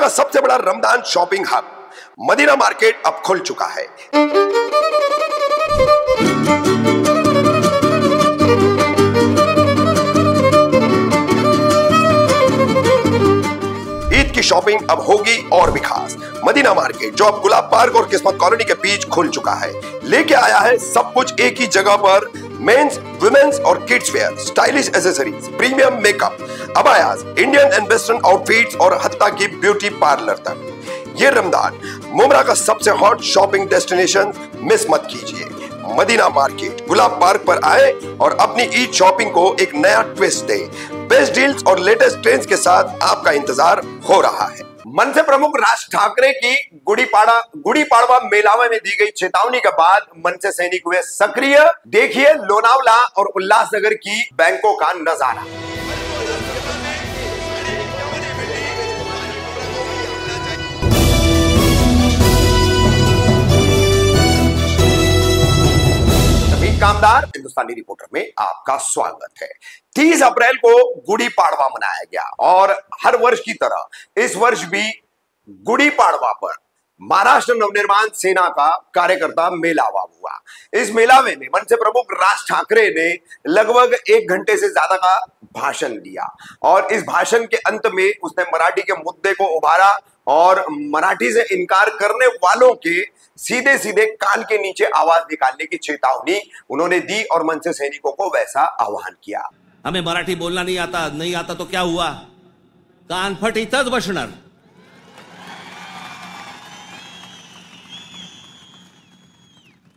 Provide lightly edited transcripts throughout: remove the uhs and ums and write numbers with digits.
का सबसे बड़ा Ramzan shopping hub Medina market अब खुल चुका है। ईद की शॉपिंग अब होगी और भी खास। मदीना मार्केट जो अब गुलाब पार्क और किस्मत कॉलोनी के बीच खुल चुका है, लेके आया है सब कुछ एक ही जगह पर। मेंस, वुमेन्स और kids wear, stylish accessories, premium makeup, abayas, Indian and western outfits और हत्ता की ब्यूटी पार्लर तक। ये रमजान मुमरा का सबसे हॉट शॉपिंग डेस्टिनेशन मिस मत कीजिए। मदीना मार्केट गुलाब पार्क पर आए और अपनी ईद शॉपिंग को एक नया ट्विस्ट दे। बेस्ट डील्स और लेटेस्ट ट्रेंड्स के साथ आपका इंतजार हो रहा है। मनसे प्रमुख राज ठाकरे की गुड़ी पाड़वा मेलावे में दी गई चेतावनी के बाद मनसे सैनिक हुए सक्रिय। देखिए लोनावला और उल्लासनगर की बैंकों का नजारा। कामदार हिंदुस्तानी रिपोर्टर में आपका स्वागत है। 30 अप्रैल को गुड़ी पाड़वा मनाया गया और हर वर्ष की तरह इस वर्ष भी गुड़ी पाड़वा पर महाराष्ट्र नवनिर्माण सेना का कार्यकर्ता मेलावा हुआ। इस मेलावे में मनसे प्रमुख राज ठाकरे ने लगभग 1 घंटे से ज्यादा का भाषण दिया और इस भाषण के अंत में उसने मराठी के मुद्दे को उभारा और मराठी से इनकार करने वालों के सीधे सीधे कान के नीचे आवाज निकालने की चेतावनी उन्होंने दी और मनसे सैनिकों को वैसा आह्वान किया। हमें मराठी बोलना नहीं आता तो क्या हुआ, कानफट इथंच बसणार।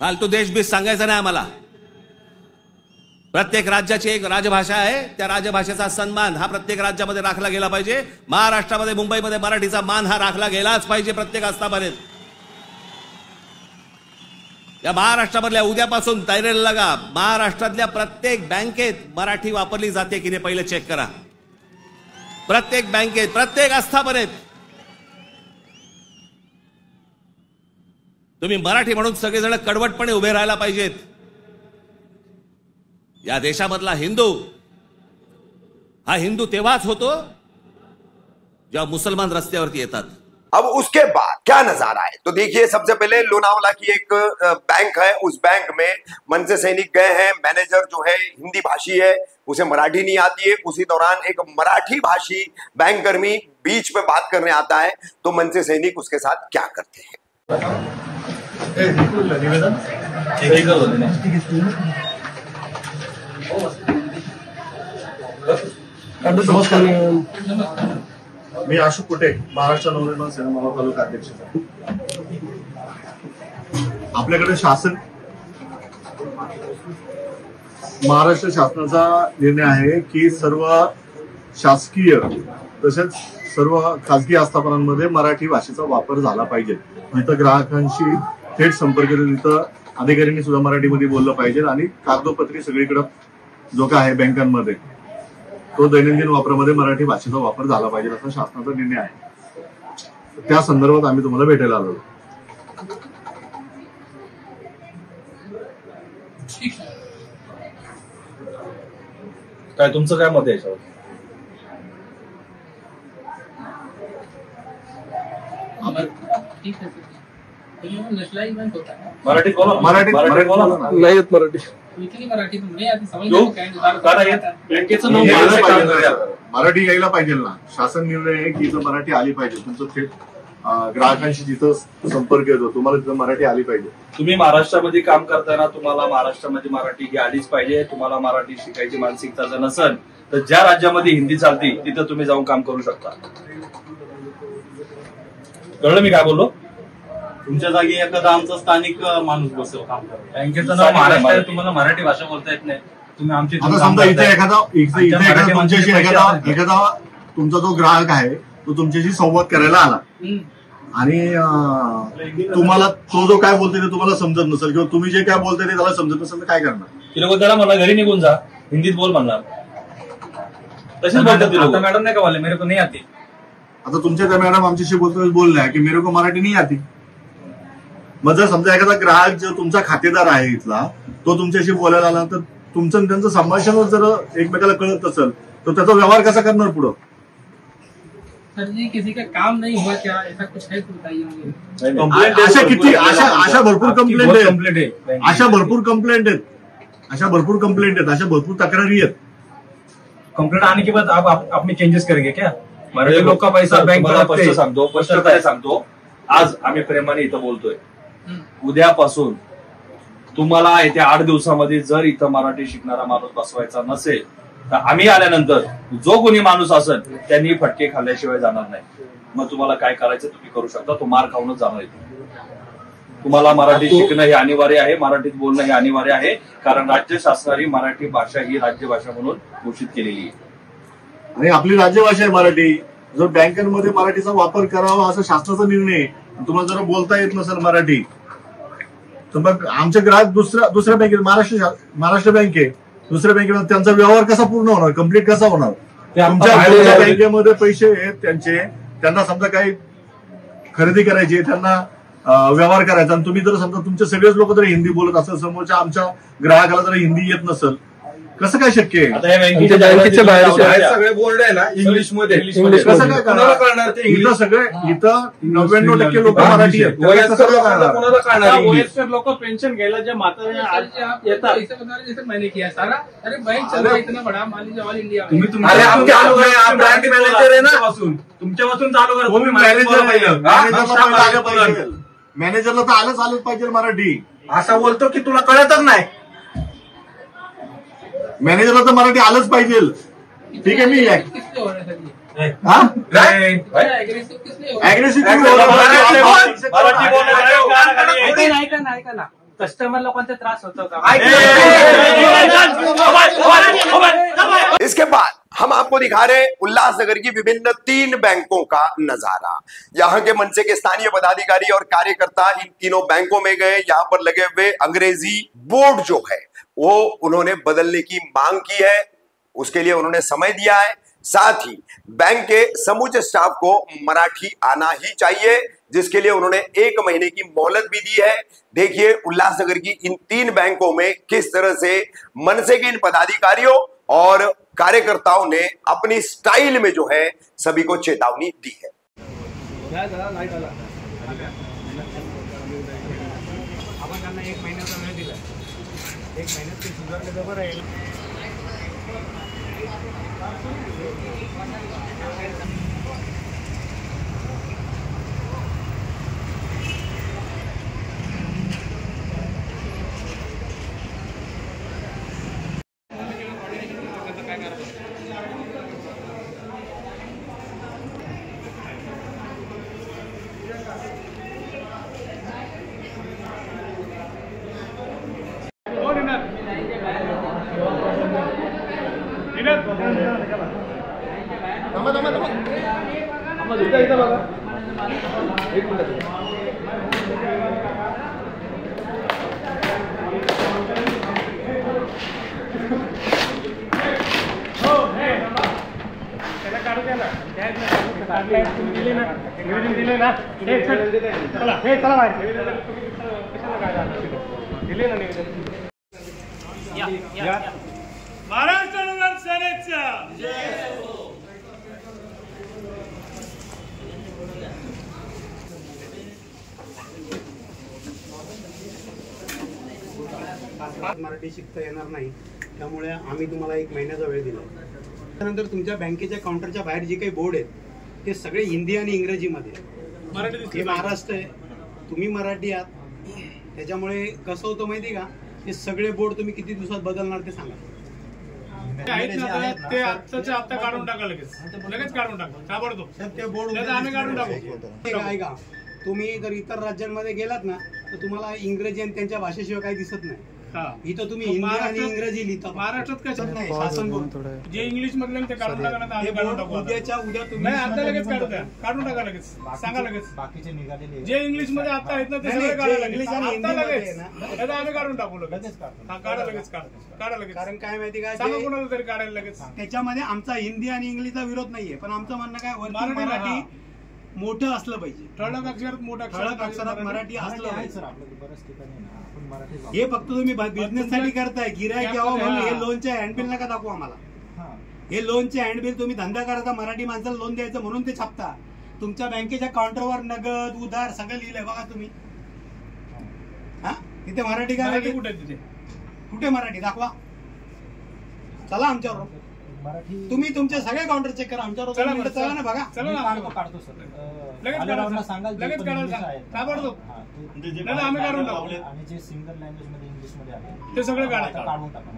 फालतू देशबीस सांगायचं नाही आम्हाला। प्रत्येक राज्याची एक राजभाषा आहे, त्या राजभाषेचा सन्मान हा प्रत्येक राज्यामध्ये राखला गेला पाहिजे। महाराष्ट्रामध्ये मुंबईमध्ये मराठीचा मान हा राखला गेलाच पाहिजे प्रत्येक आस्थापनेत। या महाराष्ट्रामधल्या उद्यापासून तयारीला लागा। महाराष्ट्रातल्या प्रत्येक बँकेत मराठी वापरली जाते की नाही पहिले चेक करा। प्रत्येक बँकेत, प्रत्येक आस्थापनेत तुम्ही मराठी म्हणून सगळेजण कडवटपणे उभे राहायला पाहिजेत। या देशामधला हिंदू हा हिंदू तेव्हाच होतो जेव्हा मुसलमान रस्त्यावरती येतात। अब उसके बाद क्या नजारा है तो देखिए। सबसे पहले लोनावला की एक बैंक है, उस बैंक में मनसे सैनिक गए हैं। मैनेजर जो है हिंदी भाषी है, उसे मराठी नहीं आती है। उसी दौरान एक मराठी भाषी बैंक कर्मी बीच में बात करने आता है तो मनसे सैनिक उसके साथ क्या करते हैं। मी अशोक कुटे, महाराष्ट्र नवनिर्माण सेना मावळ तालुका अध्यक्ष। आपल्याकडे महाराष्ट्र शासनाचा निर्णय आहे की सर्व शासकीय तसेच सर्व खासगी आस्थापनांमध्ये मराठी भाषेचा वापर झाला पाहिजे। जिथं ग्राहकांशी थेट संपर्क येतो तिथं अधिकाऱ्यांनी सुद्धा मराठीमध्ये बोललं पाहिजे आणि कागदोपत्री सगळीकडे जो काय आहे बँकांमध्ये तो दैनंदिन वापरामध्ये मराठी भाषेचा वापर झाला पाहिजे असा शासनाचा निर्णय आहे। त्या संदर्भात आम्ही तुम्हाला भेटायला आलो। काय तुमचं काय मत आहे याच्यावर? मराठी बोला। मराठी बोला नाही येत मराठी। मराठी यायला पाहिजे ना। शासन निर्णय आहे की इथं मराठी आली पाहिजे। तुमचं थेट ग्राहकांशी जिथं संपर्क येतो तुम्हाला तिथं मराठी आली पाहिजे। तुम्ही महाराष्ट्रामध्ये काम करताना तुम्हाला महाराष्ट्रामध्ये मराठी ही आलीच पाहिजे। तुम्हाला मराठी शिकायची मानसिकता जर नसेल तर ज्या राज्यामध्ये हिंदी चालती तिथं तुम्ही जाऊन काम करू शकता। कळलं मी काय बोललो? तुमच्या जागी एखादा आमचा स्थानिक माणूस बसेल काम करतो। बँकेचं नाव महाराष्ट्र, तुम्हाला मराठी भाषा बोलता येत नाही, तुम्ही आमची समजा इथे एखादा तुमच्याशी एखादा तुमचा जो ग्राहक आहे तो तुमच्याशी संवाद करायला आला आणि तुम्हाला तो जो काय बोलतोय ते तुम्हाला समजत नसेल किंवा तुम्ही जे काय बोलताय ते त्याला समजत नसेल तर काय करणार? ती लोक त्याला म्हणा घरी निघून जा, हिंदीत बोल म्हणणार। तसेच बोलतात मॅडम नाही का बोलले मेरे को नाही आती। आता तुमच्या त्या मॅडम आमच्याशी बोलल्या की मेरे को मराठी नाही आती। मग जर समजा एखादा ग्राहक जो तुमचा खातेदार आहे इथला तो तुमच्याशी बोलायला आला तर तुमचं त्यांचं संभाषण जर एकमेकाला कळत असेल तर त्याचा व्यवहार कसा करणार पुढं? सर जी किसी का काम नहीं हुआ क्या, ऐसा कुछ है तो बताइए मुझे। अशा किती अशा भरपूर कंप्लेंट आहेत, अशा भरपूर कंप्लेंट आहेत, अशा भरपूर तक्रारी आहेत। कंप्लेंट आने के बाद आप अपने चेंजेस करेंगे क्या? मराठी लोक का पैसा बँक स्पष्टपणे सांगतो, आज आम्ही प्रेमाने इथं बोलतोय, उद्यापासून तुम्हाला येत्या 8 दिवसामध्ये जर इथं मराठी शिकणारा माणूस बसवायचा नसेल तर आम्ही आल्यानंतर जो कोणी माणूस असेल त्यांनी फटके खाल्ल्याशिवाय जाणार नाही। मग तुम्हाला काय करायचं तुम्ही करू शकता, तो मार खाऊनच जाणार आहे। तुम्हाला मराठी शिकणं हे अनिवार्य आहे, मराठीत बोलणं हे अनिवार्य आहे, कारण राज्य शासनाने मराठी भाषा ही राज्यभाषा म्हणून घोषित केलेली आहे आणि आपली राज्यभाषा आहे मराठी। जर बँकांमध्ये मराठीचा वापर करावा असा शासनाचा निर्णय आहे, तुम्हाला जर बोलता येत नसेल मराठी तर मग आमचे ग्राहक दुसऱ्या बँकेत महाराष्ट्र बँक आहे, दुसऱ्या बँकेमध्ये त्यांचा व्यवहार कसा पूर्ण होणार, कम्प्लीट कसा होणार? तुमच्या बँकेमध्ये पैसे आहेत त्यांना समजा काही खरेदी करायची, त्यांना व्यवहार करायचा, आणि तुम्ही जर समजा तुमचे सगळेच लोक जर हिंदी बोलत असेल, समोरच्या आमच्या ग्राहकाला जर हिंदी येत नसेल, कसं काय शक्य आहे? आता या बँकेच्या बाहेर सगळे बोर्ड आहे ना इंग्लिशमध्ये, कसं काय करणार? इथं सगळे 99% लोक मराठी आहेत, कोणाला कळणार? वयस्कर लोक पेन्शन घ्यायला जे म्हातारे येतात, जैसे मैंने किया सारा, अरे बैंक चल रहा है इतना बड़ा, मान लीजिए ऑल इंडिया में। तुम्ही अरे आप चालू आहे, आप ब्रँड मॅनेजर आहे ना, तुमच्यापासून चालू करा, तुम्ही मॅनेजरला तर आलंच पाहिजे मराठी। असं बोलतो की तुला कळतच नाही, मॅनेजरला तर मराठी आलंच पाहिजे। ठीक आहे, मी किसने हो रहा है सर जी? ऐका ना, कस्टमर लोकांचा त्रास होतो का? इसके बाद हम आपको दिखा रहे हैं उल्लासनगर की विभिन्न 3 बैंकों का नजारा। यहाँ के मनसे के स्थानीय पदाधिकारी और कार्यकर्ता इन तीनों बैंकों में गए। यहाँ पर लगे हुए अंग्रेजी बोर्ड जो है वो उन्होंने बदलने की मांग की है, उसके लिए उन्होंने समय दिया है। साथ ही बैंक के समूचे स्टाफ को मराठी आना ही चाहिए, जिसके लिए उन्होंने 1 महीने की मोहलत भी दी है। देखिए उल्लासनगर की इन 3 बैंकों में किस तरह से मनसे के इन पदाधिकारियों और कार्यकर्ताओं ने अपनी स्टाइल में जो है सभी को चेतावनी दी है। एक महिन्याचा वेळ दिला, 1 महिन्यात ते सुधारले तर बरं आहे। महाराष्ट्र नगर सेनेच्या मराठी शिकता येणार नाही, त्यामुळे आम्ही तुम्हाला 1 महिन्याचा वेळ दिला। त्यानंतर तुमच्या बँकेच्या काउंटरच्या बाहेर जे काही बोर्ड आहेत ते सगळे हिंदी आणि इंग्रजीमध्ये, मराठी महाराष्ट्र आहे, तुम्ही मराठी आहात, त्याच्यामुळे कसं होतं माहिती का, हे सगळे बोर्ड तुम्ही किती दिवसात बदलणार ते सांगा। ते आत्ताच्या आत्ता काढून टाका, लगेच काढून टाका, ताबडतोब ते बोर्ड आम्ही काढून टाकू। ऐका, तुम्ही जर इतर राज्यांमध्ये गेलात ना तर तुम्हाला इंग्रजी आणि त्यांच्या भाषेशिवाय काही दिसत नाही। इथं तुम्ही हिंदी आणि इंग्रजी लिहिता, महाराष्ट्रात कशात नाही, शासन जे इंग्लिश मधले ते काढून टाका ना, आम्ही काढून टाकू। उद्याच्या उद्या तुम्ही आता लगेच काढून द्या, काढून टाका लगेच, सांगा लगेच। बाकीचे निघालेले जे इंग्लिश मध्ये आता आहेत ना ते सगळे काढा इंग्लिश आणि लगेच, हिंदी आता मध्ये लगेच, आता आम्ही काढून टाकू लगेच, काढा लगेच, काढा लगेच। कारण काय माहिती का, सांगा कोणाला तरी काढायला लगेच। त्याच्यामध्ये आमचा हिंदी आणि इंग्लिशचा विरोध नाहीये, पण आमचं म्हणणं काय, वरती मराठी मोठं असलं पाहिजे, ठळक अक्षरात मोठा ठळक अक्षरात मराठी असलं पाहिजे। हे फक्त तुम्ही बिझनेस साठी करताय, गिरायक यावं म्हणून हे लोनच्या हँडबिल नका दाखवू आम्हाला। हे लोनचे हँडबिल तुम्ही धंदा करायचा, मराठी माणसाला लोन द्यायचं म्हणून ते छापता. तुमच्या बँकेच्या काउंटरवर नगद उधार सगळं लिहिलंय बघा तुम्ही. हा तिथे मराठी काय कुठे तिथे कुठे मराठी दाखवा. चला आमच्यावर तुम्ही तुमचे सगळे काउंटर चेक करा. आमच्यावर चला ना बघा. चला ना काढतो सर. लगेच काढायला ताबडतोब आम्ही काढून टाकू. आणि जे सिंगल लँग्वेज मध्ये इंग्लिश मध्ये आहे ते सगळं काढून टाका.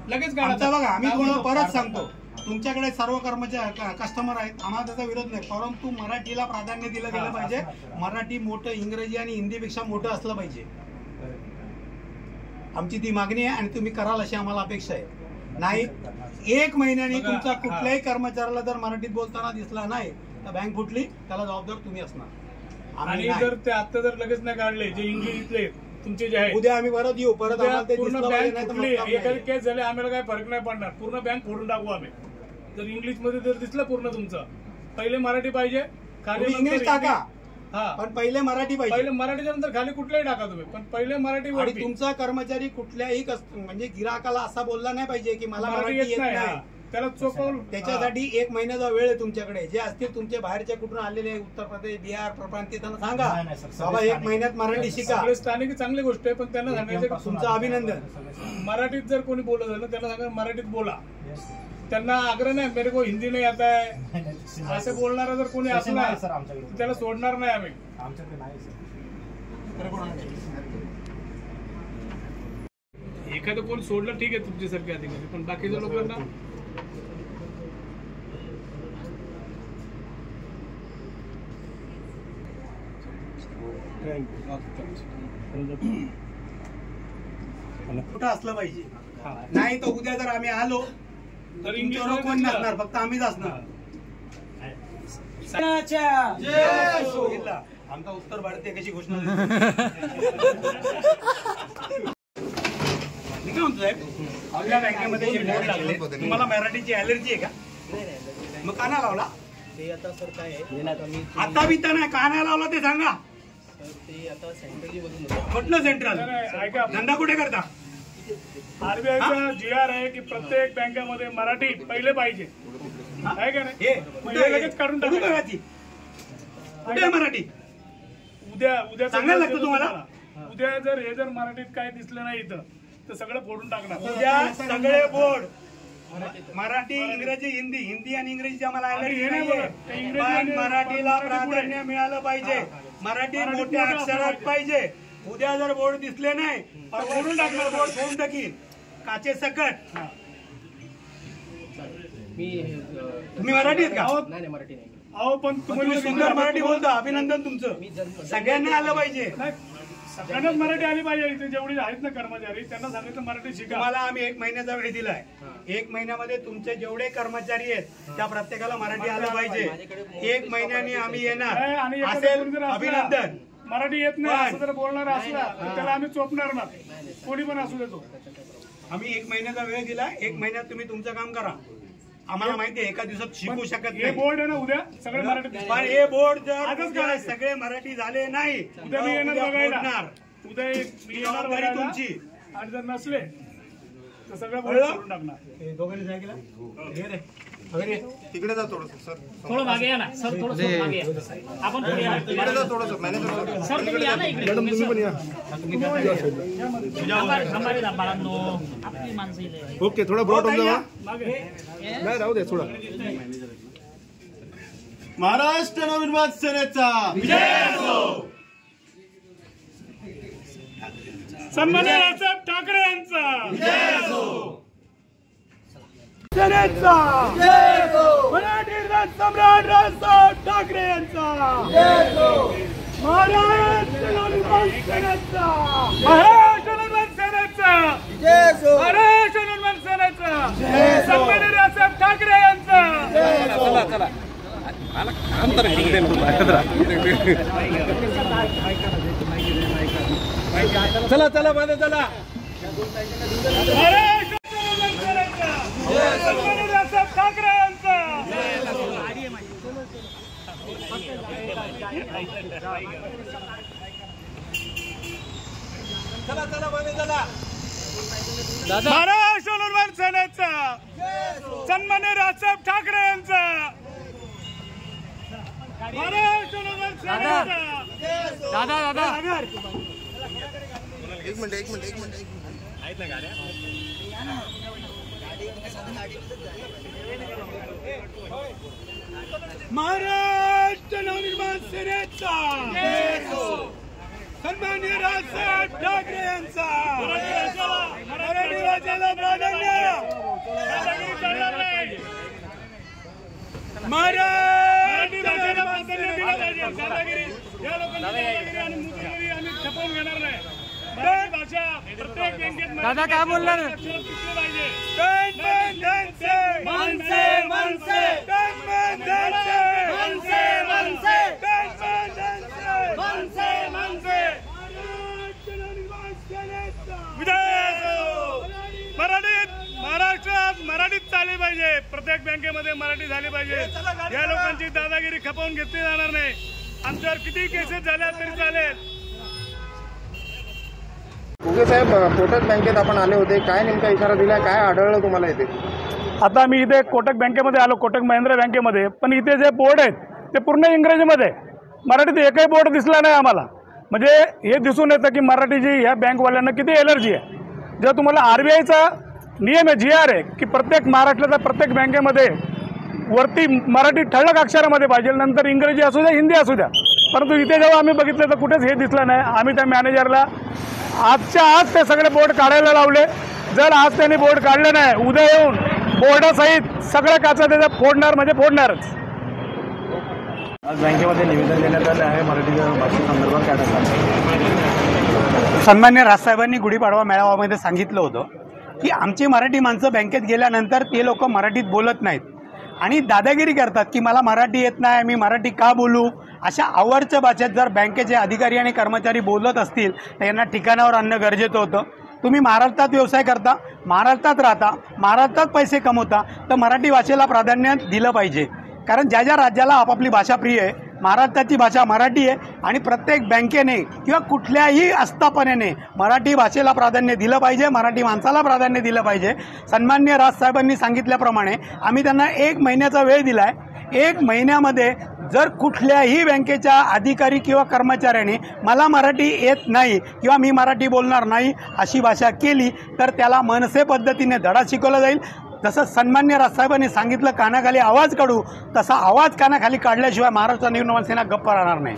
लगेच काढायचं बघा. आम्ही तुम्हाला परत सांगतो, तुमच्याकडे सर्व कर्मचारी कस्टमर आहेत, आम्हाला त्याचा विरोध नाही, परंतु मराठीला प्राधान्य दिलं गेलं पाहिजे. मराठी मोठं, इंग्रजी आणि हिंदीपेक्षा मोठं असलं पाहिजे. आमची ती मागणी आहे आणि तुम्ही कराल अशी आम्हाला अपेक्षा आहे. नाही 1 महिन्याने तुमचा कुठल्याही कर्मचाऱ्याला जर मराठीत बोलताना दिसला नाही तर बँक फुटली, त्याला जबाबदार तुम्ही असणार. आणि जर ते आता जर लगेच नाही काढले जे इंग्लिशले तुमचे जे आहे, उद्या आम्ही परत येऊ. परत पूर्ण बँक फुटली, एखादी केस झाली आम्हाला काय फरक नाही पडणार. पूर्ण बँक फोडून टाकू आम्ही. जर इंग्लिश मध्ये जर दिसलं पूर्ण तुमचं, पहिले मराठी पाहिजे, खाली इंग्लिश टाका. हा पण पहिले मराठी पाहिजे. पहिले मराठीच्या नंतर खाली कुठलाही टाका तुम्ही, पण पहिले मराठी. आणि तुमचा कर्मचारी कुठल्याही म्हणजे गिराकाला असा बोलला नाही पाहिजे की मला मराठी येत नाही, त्याला चोपवून. त्याच्यासाठी 1 महिन्याचा वेळ आहे तुमच्याकडे. जे असतील तुमचे बाहेरच्या कुठून आलेले, उत्तर प्रदेश, बिहार प्रांतीय, त्यांना सांगा बाबा 1 महिन्यात मराठी शिका. स्थानिक चांगली गोष्ट आहे, पण त्यांना सांगायचं तुमचं अभिनंदन. मराठीत जर कोणी बोलत झालं त्यांना सांगा मराठीत बोला. त्यांना आग्रह नाही मेरे को हिंदी नाही आता आहे असं बोलणारा जर कोणी असला त्याला सोडणार नाही आम्ही. आमच्याकडे नाही सर. एखादं कोण सोडलं ठीक आहे तुमच्यासारखे अधिकारी, पण बाकीच्या लोकांना कुठं असलं पाहिजे. नाही तर उद्या जर आम्ही आलो तर इंग्लिशवर कोण नसणार, फक्त आम्हीच असणार. आमचा उत्तर भारतीय कशी घोषणा मी काय म्हणतो साहेब, आपल्या बँकेमध्ये जे बोर्ड लागले, तुम्हाला मराठीची अलर्जी आहे का? मग का नाही लावला? ते आता सर काय आहे, आता बिता नाही, का नाही लावला ते सांगा. ते आता सेंट्रली मधून कुठलं सेंट्रल? धंदा कुठे करता? आरबीआयचा GR आहे की प्रत्येक बँकेमध्ये मराठी पहिले पाहिजे, आहे का नाही? लगेच काढून टाकू. कुठे मराठी? उद्या सांगायला लागतं तुम्हाला. उद्या जर हे जर मराठीत काय दिसलं नाही इथं तर सगळं फोडून टाकणार. उद्या सगळे बोर्ड मराठी, इंग्रजी, हिंदी आणि इंग्रजीच्या मला मराठीला प्राधान्य मिळालं पाहिजे. मराठी मोठ्या अक्षरात पाहिजे. उद्या जर बोर्ड दिसले नाही फोडून टाकणार, बोर्ड फोडून टाकीन काचे सकट. तुम्ही मराठी आहेत का? नाही मराठी नाही. अहो पण तुम्ही सुंदर मराठी बोलता, अभिनंदन तुमचं. सगळ्यांना आलं पाहिजे. सगळ्यांनाच मराठी आली पाहिजे. इथे जेवढी आहेत ना कर्मचारी त्यांना सांगितलं मराठी शिका. तुम्हाला आम्ही 1 महिन्याचा वेळ दिलाय. 1 महिन्यामध्ये तुमचे जेवढे कर्मचारी आहेत त्या प्रत्येकाला मराठी आलं पाहिजे. 1 महिन्याने आम्ही येणार असेल, अभिनंदन. मराठी येत नाही असं जर बोलणार असला तर त्याला आम्ही चोपणार ना, कोणी पण असू देतो. आम्ही 1 महिन्याचा वेळ दिला. 1 महिन्यात तुम्ही तुमचं काम करा. आम्हाला माहिती आहे एका दिवसात शिकू शकत नाही. बोर्ड आहे ना उद्या सगळे मराठी, पण हे बोर्ड जर सगळे मराठी झाले नाही उद्या मी येणार बघायला. उद्या मी येणार बघायला तुमची. आणि जर नसले तर सगळं बोर्ड करून टाकणार. दोघांनी सांगितलं तिकडे जा थोडं सर. थोडं मागे या ना सर, थोडं मागे या. आपण पुढे या. तिकडे जा थोडंसं मॅनेजर सर तुम्ही या ना इकडे. मॅडम तुम्ही पण या. हमारे बाळांनो आपली माणसं इथे. ओके थोडा ब्रॉड होऊन जावा. नाही राहू दे थोडा. महाराष्ट्र नवनिर्माण सेनेचा विजय असो. सन्माननीय राजसाहेब ठाकरे यांचा विजय असो. सेनेचा मराठी सम्राट राजसाहेब ठाकरे यांचा महाराष्ट्र नवनिर्माण सेनेचा महाराष्ट्र निर्माण सेनेचा महाराष्ट्र निर्माण सेनेचा सन्माननीय राजसाहेब ठाकरे यांचा. चला चला माझं चला. महाराष्ट्र निर्माण सेनेचा सन्माननीय राजसाहेब ठाकरे यांचा. चला चला माझं चला. महाराष्ट्र महाराष्ट्र नवनिर्माण सेनेचा, सन्माननीय राजसाहेब ठाकरे यांचा, महाराष्ट्र नवनिर्माण सेनेचा। दादा एक मिनिट आहेत ना गाड्या? महाराष्ट्र नवनिर्माण सेनेचा, सन्माननीय राजसाहेब ठाकरे यांचा, मराठी भाषेला प्राधान्य, मराठी भाषेला प्राधान्य दिलं पाहिजे। दादागिरी या लोकांची दादागिरी आणि मुद्दागिरी आम्ही छपवून घेणार नाही। मराठी भाषा प्रत्येक बँकेत दादा काय बोलणार पाहिजे। महाराष्ट्रात मराठीत चालली पाहिजे, प्रत्येक बँकेमध्ये मराठी झाली पाहिजे। या लोकांची दादागिरी खपवून घेतली जाणार नाही। आमच्यावर किती केसेस झाल्या तरी चालेल। उगे साहेब, कोटक बँकेत आपण आले होते, काय नेमका इशारा दिला, काय आढळलं तुम्हाला इथे? आता मी इथे कोटक बँकेमध्ये आलो, कोटक महिंद्रा बँकेमध्ये, पण इथे जे बोर्ड आहेत ते पूर्ण इंग्रजीमध्ये, मराठीत एकही बोर्ड दिसला नाही आम्हाला। म्हणजे हे दिसून येतं की मराठीची ह्या बँकवाल्यांना किती एलर्जी आहे। जेव्हा तुम्हाला RBIचा नियम आहे, GR आहे की प्रत्येक महाराष्ट्राच्या प्रत्येक बँकेमध्ये वरती मराठी ठळक अक्षरामध्ये पाहिजे, नंतर इंग्रजी असू द्या हिंदी असू द्या, परंतु इथे जेव्हा आम्ही बघितलं तर कुठेच हे दिसलं नाही। आम्ही त्या मॅनेजरला आजच्या आज ते सगळे बोर्ड काढायला लावले। जर आज त्यांनी बोर्ड काढलं नाही, उद्या येऊन बोर्डासहित सगळं काचा त्याचा फोडणार म्हणजे फोडणारच। आज बँकेमध्ये निवेदन देण्यात आलं आहे मराठी भाषेसंदर्भात, काय सांगता? सन्मान्य राजसाहेबांनी गुढीपाडवा मेळाव्यामध्ये सांगितलं होतं की आमची मराठी माणसं बँकेत गेल्यानंतर ते लोक मराठीत बोलत नाहीत आणि दादागिरी करतात की मला मराठी येत नाही, मी मराठी का बोलू। अशा आवडच्या भाषेत जर बँकेचे अधिकारी आणि कर्मचारी बोलत असतील तर यांना ठिकाणावर आणणं गरजेचं होतं। तुम्ही महाराष्ट्रात व्यवसाय करता, महाराष्ट्रात राहता, महाराष्ट्रात पैसे कमवता, तर मराठी भाषेला प्राधान्य दिलं पाहिजे। कारण ज्या ज्या राज्याला आपापली भाषा प्रिय आहे, महाराष्ट्राची भाषा मराठी आहे आणि प्रत्येक बँकेने किंवा कुठल्याही आस्थापनेने मराठी भाषेला प्राधान्य दिलं पाहिजे, मराठी माणसाला प्राधान्य दिलं पाहिजे। सन्माननीय राजसाहेबांनी सांगितल्याप्रमाणे आम्ही त्यांना 1 महिन्याचा वेळ दिला आहे। 1 महिन्यामध्ये जर कुठल्याही बँकेच्या अधिकारी किंवा कर्मचाऱ्याने मला मराठी येत नाही किंवा मी मराठी बोलणार नाही अशी भाषा केली तर त्याला मनसे पद्धतीने धडा शिकवला जाईल। जसं सन्मान्य राजसाहेबांनी सांगितलं कानाखाली आवाज काढू, तसा आवाज कानाखाली काढल्याशिवाय महाराष्ट्र नवनिर्माण सेना गप्प राहणार नाही।